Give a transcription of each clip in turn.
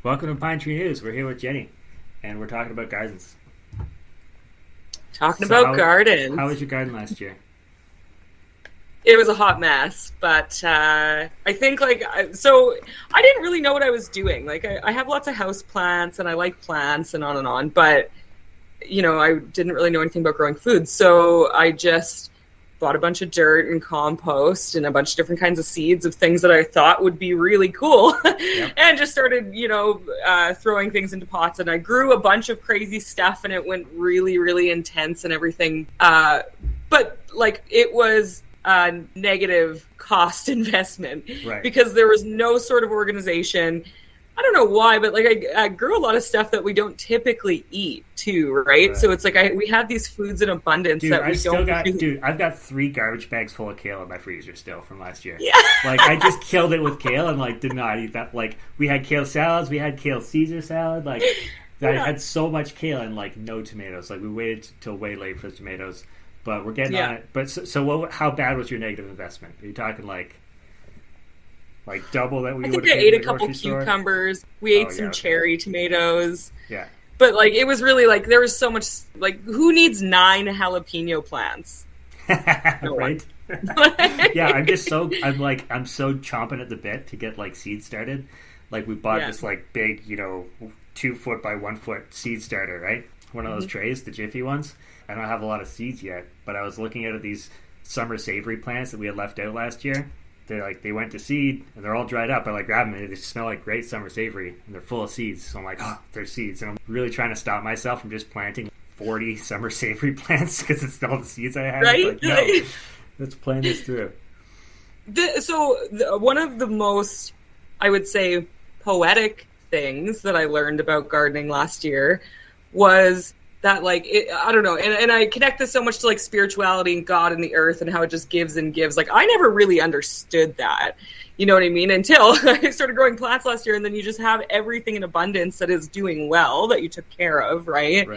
Welcome to Pine Tree News. We're here with Jenny, and we're talking about gardens. Talking about gardens. How was your garden last year? It was a hot mess, but I think so I didn't really know what I was doing. I have lots of house plants and I like plants and on, but I didn't really know anything about growing food. So I just bought a bunch of dirt and compost and a bunch of different kinds of seeds of things that I thought would be really cool. Yep. And just started, throwing things into pots, and I grew a bunch of crazy stuff and it went really, really intense and everything. But it was a negative cost investment, right? Because there was no sort of organization. I don't know why, but I grew a lot of stuff that we don't typically eat too, right? So it's we have these foods in abundance that we don't. I've got 3 garbage bags full of kale in my freezer still from last year. Yeah. I just killed it with kale and did not eat that. We had kale salads, we had kale Caesar salad. I had so much kale and no tomatoes. We waited till way late for the tomatoes, but we're getting on it. But how bad was your negative investment? Are you talking double that we would have paid? I think I ate a couple cucumbers. We ate some cherry tomatoes. Yeah. But it was really there was so much who needs 9 jalapeno plants? No right? Yeah, I'm so chomping at the bit to get seed started. We bought this big, 2 foot by 1 foot seed starter, right? One of those trays, the Jiffy ones. I don't have a lot of seeds yet, but I was looking at these summer savory plants that we had left out last year. They went to seed and they're all dried up. I grab them and they smell like great summer savory and they're full of seeds. So I'm they're seeds. And I'm really trying to stop myself from just planting 40 summer savory plants because it's all the seeds I have. Right? No, let's plan this through. One of the most, I would say, poetic things that I learned about gardening last year was that I don't know, and I connect this so much to spirituality and God and the earth and how it just gives and gives. I never really understood that, you know what I mean, until I started growing plants last year, and then you just have everything in abundance that is doing well that you took care of, right?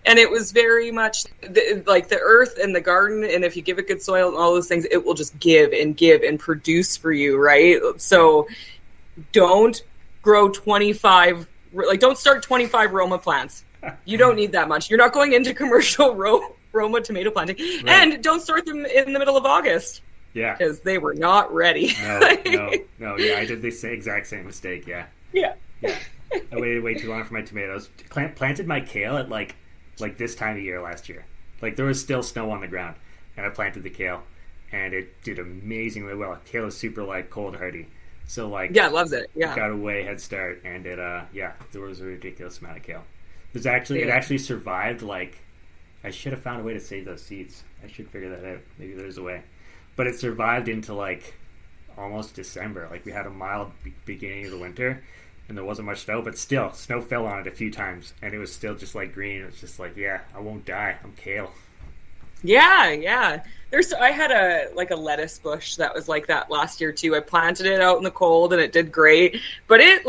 And it was very much the earth and the garden, and if you give it good soil and all those things, it will just give and produce for you, right? So don't grow 25, don't start 25 Roma plants. You don't need that much. You're not going into commercial Roma tomato planting. Right. And don't start them in the middle of August. Yeah. Because they were not ready. No. Yeah, I did the exact same mistake, yeah. Yeah. I waited way too long for my tomatoes. Planted my kale at like this time of year last year. There was still snow on the ground. And I planted the kale. And it did amazingly well. Kale is super cold hardy. So it loves it. Yeah. Got a way head start. And it there was a ridiculous amount of kale. It actually survived. I should have found a way to save those seeds. I should figure that out. Maybe there's a way. But it survived into almost December. We had a mild beginning of the winter, and there wasn't much snow, but still, snow fell on it a few times, and it was still just green. It was just I won't die. I'm kale. Yeah. I had a lettuce bush that was like that last year too. I planted it out in the cold, and it did great, but it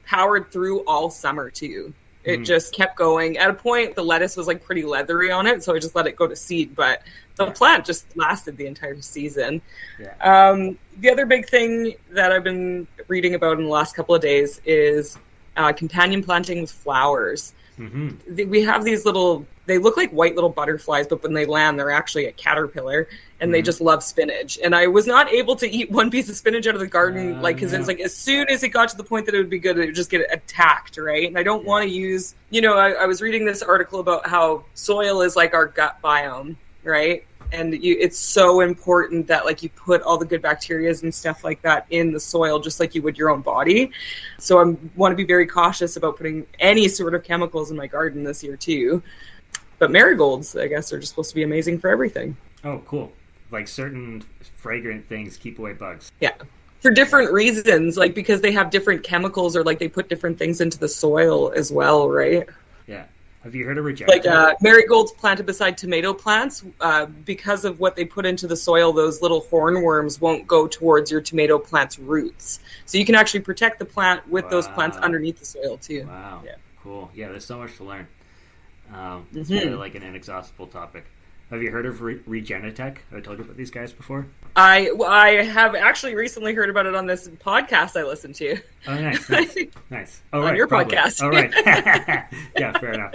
powered through all summer too. It just kept going. At a point, the lettuce was pretty leathery on it, so I just let it go to seed. But the plant just lasted the entire season. Yeah. The other big thing that I've been reading about in the last couple of days is companion planting with flowers. Mm-hmm. We have these they look like white little butterflies, but when they land, they're actually a caterpillar, and they just love spinach. And I was not able to eat one piece of spinach out of the garden, because it's as soon as it got to the point that it would be good, it would just get attacked, right? And I don't want to use, I was reading this article about how soil is like our gut biome, right? And it's so important that you put all the good bacteria and stuff like that in the soil, just like you would your own body. So I want to be very cautious about putting any sort of chemicals in my garden this year too. But marigolds, I guess, are just supposed to be amazing for everything. Oh, cool. Certain fragrant things keep away bugs. Yeah. For different reasons, because they have different chemicals, or they put different things into the soil as well, right? Yeah. Have you heard of rejection? Marigolds planted beside tomato plants, because of what they put into the soil, those little hornworms won't go towards your tomato plant's roots. So you can actually protect the plant with those plants underneath the soil too. Wow. Yeah. Cool. Yeah, there's so much to learn. It's really an inexhaustible topic. Have you heard of Regenitech? Have I told you about these guys before? I have actually recently heard about it on this podcast I listened to. Oh, nice. Nice. Oh, on right, your probably. podcast. Oh, right. Yeah, fair enough.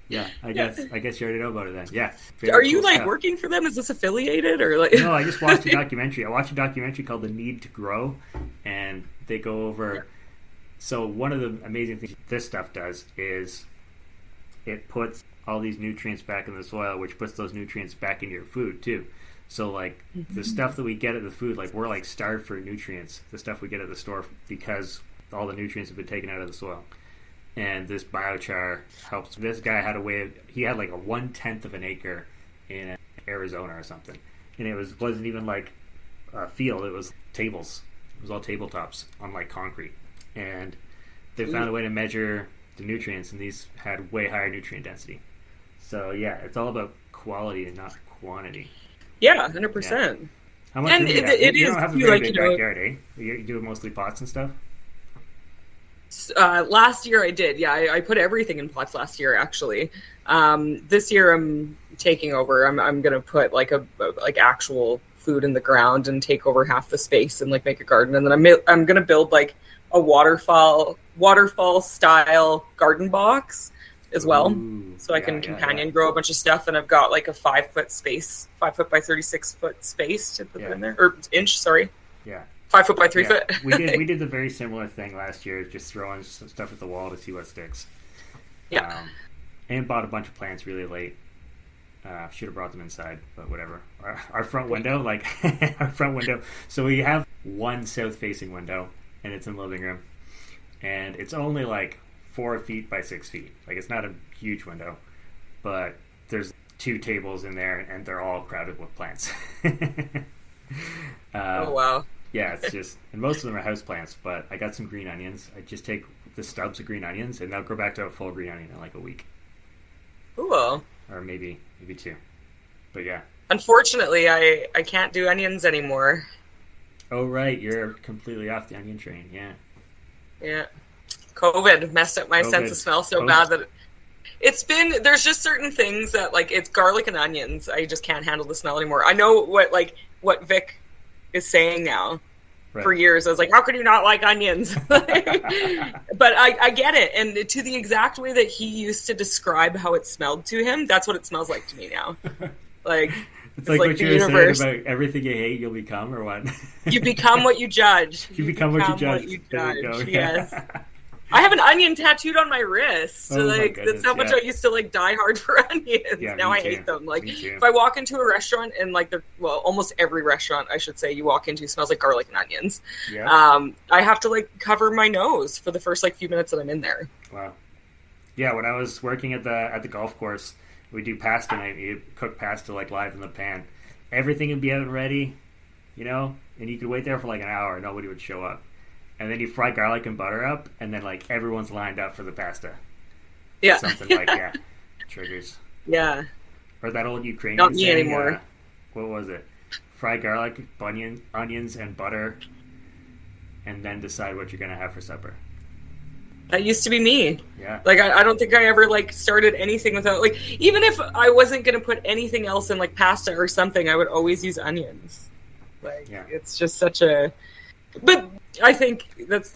Yeah, I guess you already know about it then. Yeah. Are you cool stuff. working for them? Is this affiliated or like? No, I just watched a documentary. I watched a documentary called The Need to Grow, and they go over. So one of the amazing things this stuff does is it puts all these nutrients back in the soil, which puts those nutrients back into your food too. So the stuff that we get at the food, we're starved for nutrients. The stuff we get at the store because all the nutrients have been taken out of the soil. And this biochar helps. This guy had he had a 1/10 of an acre in Arizona or something, and it wasn't even a field. It was tables. It was all tabletops on concrete, and they found a way to measure the nutrients, and these had way higher nutrient density. So yeah, it's all about quality and not quantity. Yeah, 100%. Yeah. How much room do you have? You don't have a very big backyard, eh? You do mostly pots and stuff. Last year I did. Yeah, I put everything in pots last year actually. This year I'm taking over. I'm gonna put actual food in the ground and take over half the space and make a garden, and then I'm gonna build a waterfall style garden box as well. Ooh, so I can companion grow a bunch of stuff, and I've got a 5 foot space, 5 foot by 36 foot space to put in there, or inch, sorry. Yeah. 5 foot by 3 foot. we did the very similar thing last year, just throwing some stuff at the wall to see what sticks. Yeah. And bought a bunch of plants really late. Should have brought them inside, but whatever. Our front window, our front window. So we have one south-facing window, and it's in the living room, and it's only 4 feet by 6 feet. It's not a huge window, but there's 2 tables in there, and they're all crowded with plants. Oh wow. Yeah, it's just, and most of them are house plants, but I got some green onions. I just take the stubs of green onions, and they'll grow back to a full green onion in a week. Cool. Or maybe 2. But yeah. Unfortunately, I can't do onions anymore. Oh, right. You're completely off the onion train. Yeah. Yeah. COVID messed up my sense of smell so bad that there's just certain things that, it's garlic and onions. I just can't handle the smell anymore. I know what Vic is saying now. Right. For years I was how could you not like onions? But I get it, and to the exact way that he used to describe how it smelled to him, that's what it smells like to me now. It's like what you were saying about everything you hate you'll become, or what? You become what you judge. You become what you judge. There you go. Yes. I have an onion tattooed on my wrist. So that's how much I used to die hard for onions. Yeah, now I hate them. If I walk into a restaurant and almost every restaurant I should say you walk into smells like garlic and onions. Yeah. I have to cover my nose for the first few minutes that I'm in there. Wow. Yeah, when I was working at the golf course, we do pasta night. You cook pasta live in the pan. Everything would be out and ready, and you could wait there for an hour. Nobody would show up. And then you fry garlic and butter up, and then everyone's lined up for the pasta. Yeah. Something triggers. Yeah. Or that old Ukrainian Not me saying, anymore. What was it? Fry garlic, onions, and butter, and then decide what you're going to have for supper. That used to be me. Yeah. I don't think I ever started anything without even if I wasn't going to put anything else in pasta or something, I would always use onions. It's just such a. But I think that's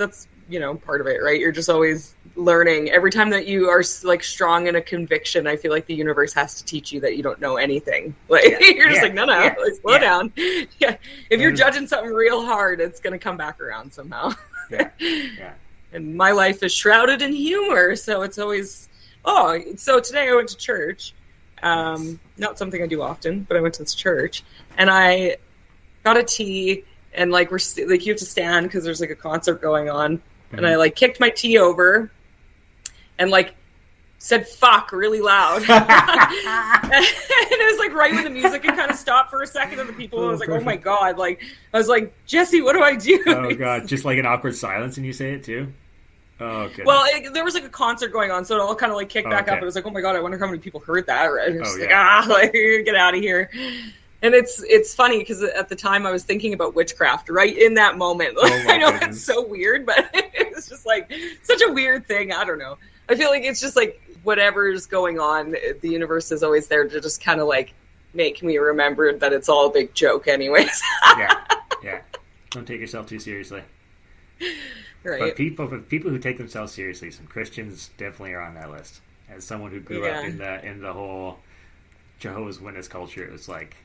part of it, right? You're just always learning. Every time that you are strong in a conviction, I feel the universe has to teach you that you don't know anything. You're just no, slow down. Yeah, if you're judging something real hard, it's gonna come back around somehow. Yeah. And my life is shrouded in humor, so it's always. So today I went to church. Not something I do often, but I went to this church and I got a tea. And we're you have to stand because there's a concert going on, and I kicked my tea over, and said "fuck" really loud, and it was right when the music had kind of stopped for a second, and the people was oh my god, I was Jesse, what do I do? Oh god, just an awkward silence, and you say it too. Oh, okay. Well, there was a concert going on, so it all kind of kicked back up. It was oh my god, I wonder how many people heard that. Right? It was get out of here. And it's funny because at the time I was thinking about witchcraft right in that moment. I know it's so weird, but it was just such a weird thing. I don't know. I feel it's just whatever's going on, the universe is always there to just kind of make me remember that it's all a big joke anyways. Yeah. Don't take yourself too seriously. Right. But people who take themselves seriously, some Christians definitely are on that list. As someone who grew up in the whole Jehovah's Witness culture, it was like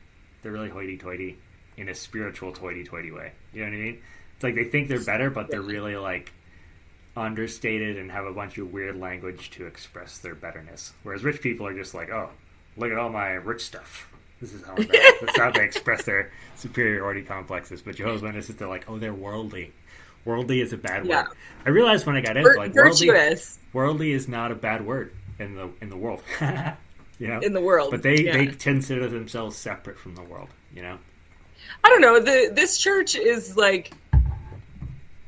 they're really hoity-toity in a spiritual hoity-toity way. You know what I mean? It's like they think they're better, but they're really like understated and have a bunch of weird language to express their betterness. Whereas rich people are just like, oh, look at all my rich stuff. This is how that's how they express their superiority complexes. But Jehovah's Witnesses, they're like, oh, they're worldly. Worldly is a bad word. I realized when I got into like worldly is not a bad word in the world. You know? In the world. But they consider themselves separate from the world, you know? I don't know. This church is like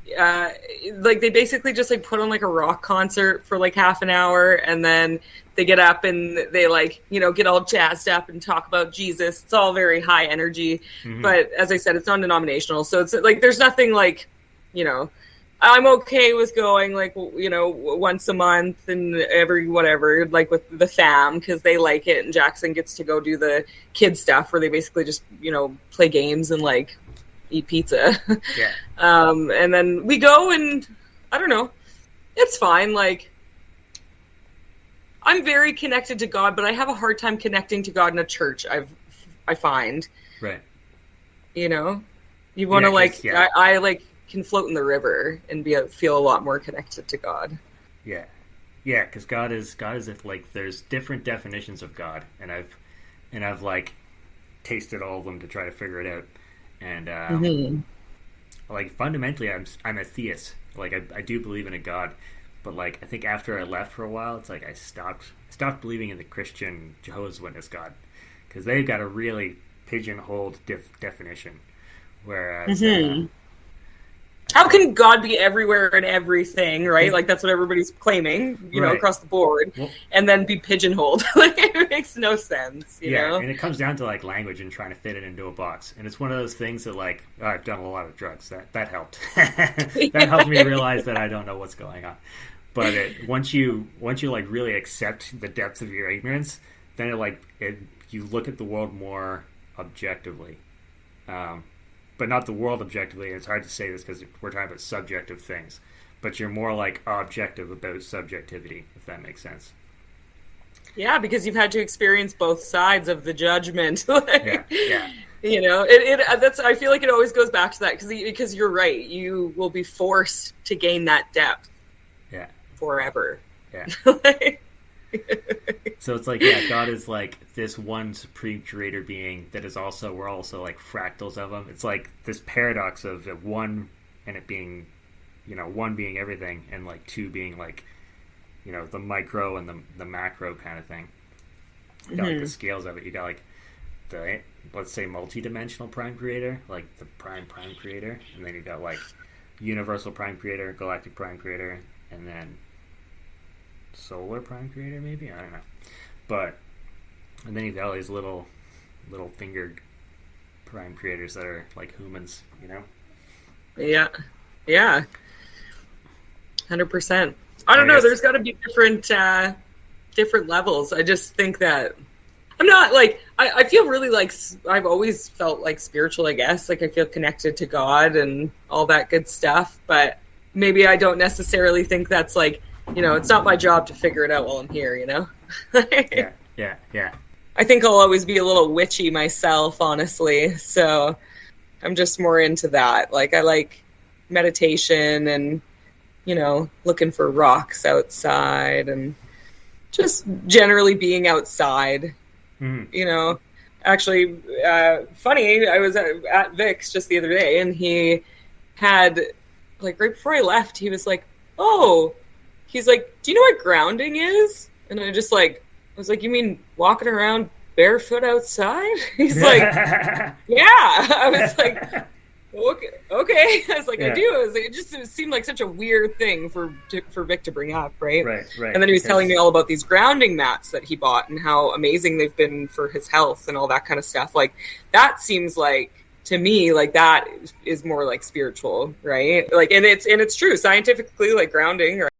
they basically just like put on like a rock concert for like half an hour, and then they get up and they like, you know, get all jazzed up and talk about Jesus. It's all very high energy. Mm-hmm. But as I said, it's non-denominational. So it's like there's nothing like, you know, I'm okay with going like, you know, once a month and every whatever, like with the fam, because they like it, and Jackson gets to go do the kid stuff where they basically just, you know, play games and like eat pizza. Yeah. And then we go, and I don't know, it's fine. Like, I'm very connected to God, but I have a hard time connecting to God in a church. I find. Right. You know, you want to I like can float in the river and feel a lot more connected to God. Yeah, because God is like there's different definitions of God, and I've like tasted all of them to try to figure it out, and like fundamentally I'm a theist. Like I do believe in a God, but like I think after I left for a while, it's like I stopped believing in the Christian Jehovah's Witness God, because they've got a really pigeonholed definition, whereas. How can God be everywhere and everything, right? Like, that's what everybody's claiming, you know, across the board, and then be pigeonholed. Like, it makes no sense, you know? And it comes down to, like, language and trying to fit it into a box. And it's one of those things that, like, I've done a lot of drugs. That helped. That helped me realize that I don't know what's going on. But once you, like, really accept the depths of your ignorance, then you look at the world more objectively. But not the world objectively. It's hard to say this because we're talking about subjective things. But you're more like objective about subjectivity, if that makes sense. Yeah, because you've had to experience both sides of the judgment. Yeah. You know, that's. I feel like it always goes back to that because you're right. You will be forced to gain that depth. Yeah. Forever. Yeah. So it's like, God is like this one supreme creator being that is also, we're also like fractals of him. It's like this paradox of one and it being, you know, one being everything and like two being like, you know, the micro and the macro kind of thing. You got like the scales of it. You got like the, let's say, multi-dimensional prime creator, like the prime creator, and then you got like universal prime creator, galactic prime creator, and then solar prime creator, maybe, I don't know. But and then you've got all these little fingered prime creators that are like humans, you know. Yeah 100%. I don't know, there's got to be different levels. I just think that I'm not like I feel really like I've always felt like spiritual, I guess, like I feel connected to God and all that good stuff, but maybe I don't necessarily think that's like, you know, it's not my job to figure it out while I'm here, you know? Yeah. I think I'll always be a little witchy myself, honestly. So I'm just more into that. Like, I like meditation and, you know, looking for rocks outside and just generally being outside, you know? Actually, funny, I was at Vic's just the other day, and he had, like, right before I left, he was like, oh... He's like, do you know what grounding is? And I was like, you mean walking around barefoot outside? He's like, yeah. I was like, okay. I was like, I do. It seemed like such a weird thing for Vic to bring up, right? Right. And then he was telling me all about these grounding mats that he bought and how amazing they've been for his health and all that kind of stuff. Like, that seems like, to me, like that is more like spiritual, right? Like, and it's true scientifically, like grounding, right?